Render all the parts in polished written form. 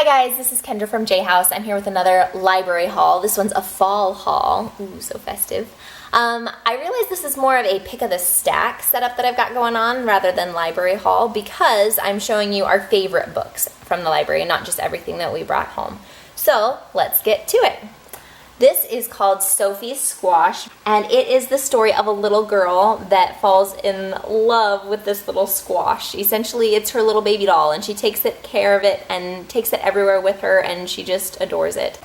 Hi guys, this is Kendra from J House. I'm here with another library haul. This one's a fall haul. Ooh, so festive. I realize this is more of a pick of the stack setup that I've got going on rather than library haul because I'm showing you our favorite books from the library, not just everything that we brought home. So let's get to it. This is called Sophie's Squash, and it is the story of a little girl that falls in love with this little squash. Essentially, it's her little baby doll, and she takes care of it and takes it everywhere with her, and she just adores it.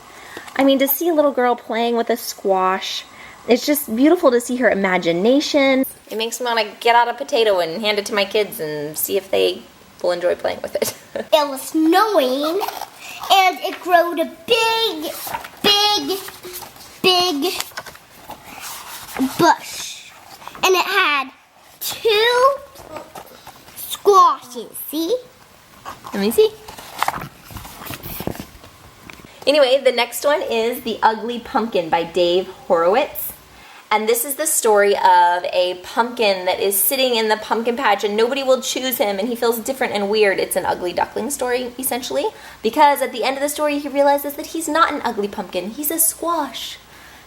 I mean, to see a little girl playing with a squash, it's just beautiful to see her imagination. It makes me want to get out a potato and hand it to my kids and see if they will enjoy playing with it. It was snowing, and it grew a big bush. And it had 2 squashes, see? Let me see. Anyway, the next one is The Ugly Pumpkin by Dave Horowitz. And this is the story of a pumpkin that is sitting in the pumpkin patch and nobody will choose him and he feels different and weird. It's an ugly duckling story, essentially, because at the end of the story he realizes that he's not an ugly pumpkin, he's a squash.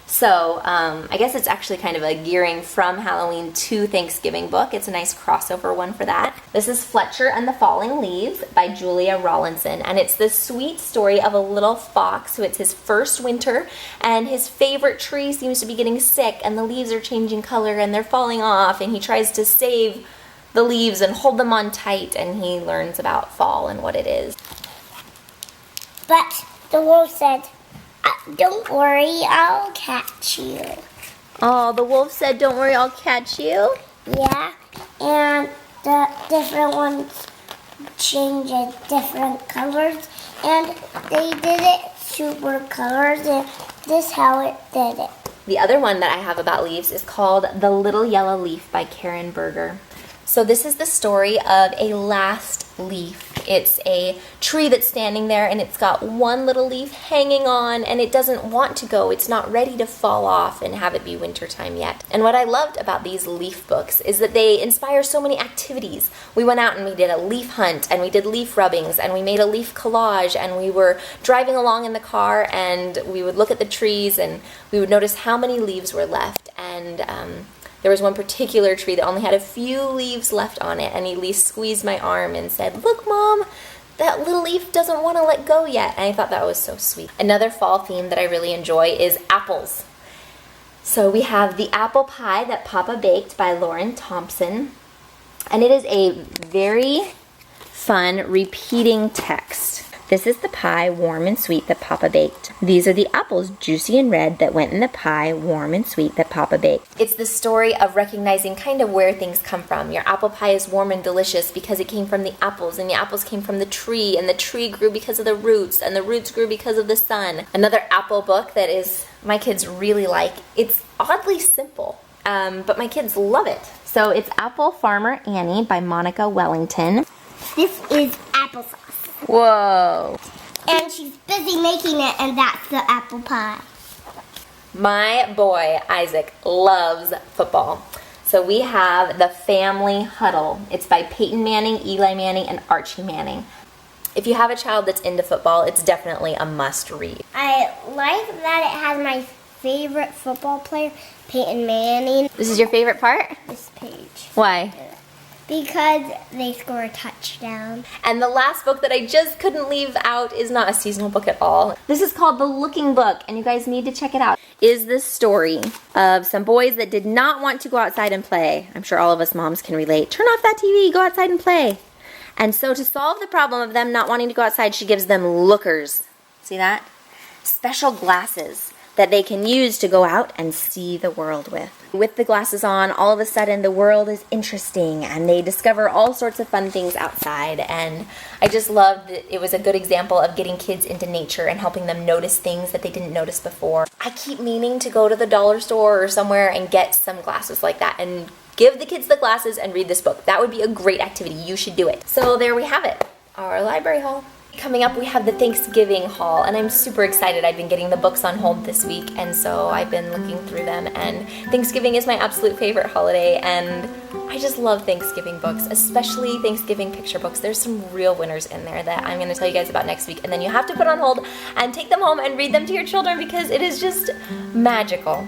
So I guess it's actually kind of a gearing from Halloween to Thanksgiving book. It's a nice crossover one for that. This is Fletcher and the Falling Leaves by Julia Rawlinson, and it's the sweet story of a little fox who it's his first winter and his favorite tree seems to be getting sick and the leaves are changing color and they're falling off and he tries to save the leaves and hold them on tight and he learns about fall and what it is. But the wolf said, "Don't worry, I'll catch you." Oh, the wolf said, "Don't worry, I'll catch you." Yeah, and the different ones change in different colors, and they did it super colors, and this is how it did it. The other one that I have about leaves is called The Little Yellow Leaf by Karen Berger. So this is the story of a last leaf. It's a tree that's standing there and it's got one little leaf hanging on and it doesn't want to go. It's not ready to fall off and have it be wintertime yet. And what I loved about these leaf books is that they inspire so many activities. We went out and we did a leaf hunt and we did leaf rubbings and we made a leaf collage and we were driving along in the car and we would look at the trees and we would notice how many leaves were left. And there was one particular tree that only had a few leaves left on it, and Elise squeezed my arm and said, "Look, Mom, that little leaf doesn't want to let go yet." And I thought that was so sweet. Another fall theme that I really enjoy is apples. So we have The Apple Pie That Papa Baked by Lauren Thompson, and it is a very fun repeating text. This is the pie, warm and sweet, that Papa baked. These are the apples, juicy and red, that went in the pie, warm and sweet, that Papa baked. It's the story of recognizing kind of where things come from. Your apple pie is warm and delicious because it came from the apples, and the apples came from the tree, and the tree grew because of the roots, and the roots grew because of the sun. Another apple book that is my kids really like. It's oddly simple, but my kids love it. So it's Apple Farmer Annie by Monica Wellington. This is applesauce. Whoa. And she's busy making it, and that's the apple pie. My boy, Isaac, loves football. So we have The Family Huddle. It's by Peyton Manning, Eli Manning, and Archie Manning. If you have a child that's into football, it's definitely a must read. I like that it has my favorite football player, Peyton Manning. This is your favorite part? This page. Why? Because they score a touchdown. And the last book that I just couldn't leave out is not a seasonal book at all. This is called The Looking Book, and you guys need to check it out. Is this story of some boys that did not want to go outside and play. I'm sure all of us moms can relate. Turn off that TV, go outside and play. And so to solve the problem of them not wanting to go outside, she gives them lookers. See that? Special glasses that they can use to go out and see the world with. With the glasses on, all of a sudden the world is interesting and they discover all sorts of fun things outside, and I just loved that it was a good example of getting kids into nature and helping them notice things that they didn't notice before. I keep meaning to go to the dollar store or somewhere and get some glasses like that and give the kids the glasses and read this book. That would be a great activity. You should do it. So there we have it, our library haul. Coming up, we have the Thanksgiving haul, and I'm super excited. I've been getting the books on hold this week, and so I've been looking through them, and Thanksgiving is my absolute favorite holiday, and I just love Thanksgiving books, especially Thanksgiving picture books. There's some real winners in there that I'm going to tell you guys about next week, and then you have to put on hold and take them home and read them to your children because it is just magical.